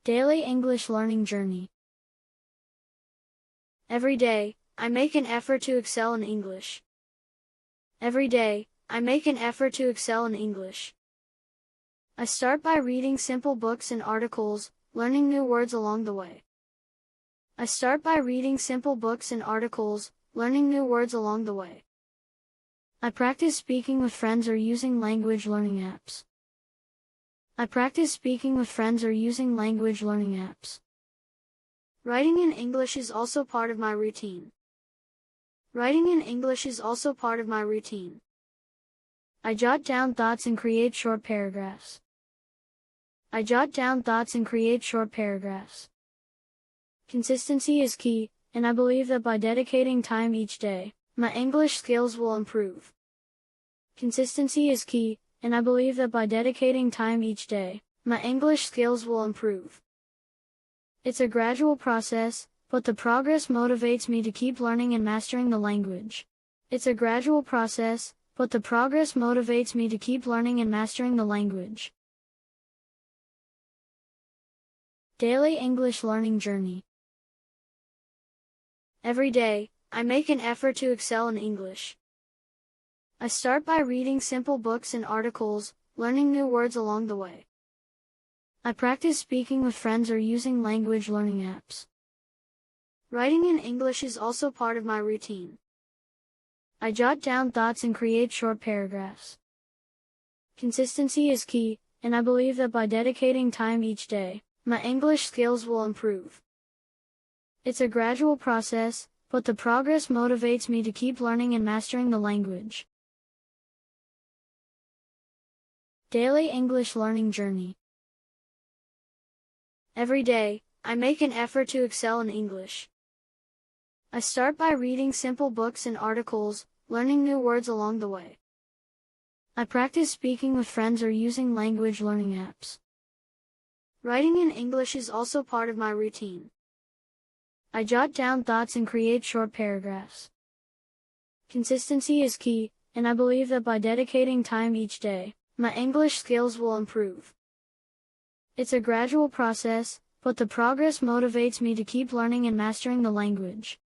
Daily English Learning Journey. Every day, I make an effort to excel in English. Every day, I make an effort to excel in English. I start by reading simple books and articles, learning new words along the way. I start by reading simple books and articles, learning new words along the way. I practice speaking with friends or using language learning apps. I practice speaking with friends or using language learning apps. Writing in English is also part of my routine. Writing in English is also part of my routine. I jot down thoughts and create short paragraphs. I jot down thoughts and create short paragraphs. Consistency is key, and I believe that by dedicating time each day, my English skills will improve. Consistency is key, and I believe that by dedicating time each day, my English skills will improve. It's a gradual process, but the progress motivates me to keep learning and mastering the language. It's a gradual process, but the progress motivates me to keep learning and mastering the language. Daily English Learning Journey. Every day, I make an effort to excel in English. I start by reading simple books and articles, learning new words along the way. I practice speaking with friends or using language learning apps. Writing in English is also part of my routine. I jot down thoughts and create short paragraphs. Consistency is key, and I believe that by dedicating time each day, my English skills will improve. It's a gradual process, but the progress motivates me to keep learning and mastering the language. Daily English Learning Journey. Every day, I make an effort to excel in English. I start by reading simple books and articles, learning new words along the way. I practice speaking with friends or using language learning apps. Writing in English is also part of my routine. I jot down thoughts and create short paragraphs. Consistency is key, and I believe that by dedicating time each day, my English skills will improve. It's a gradual process, but the progress motivates me to keep learning and mastering the language.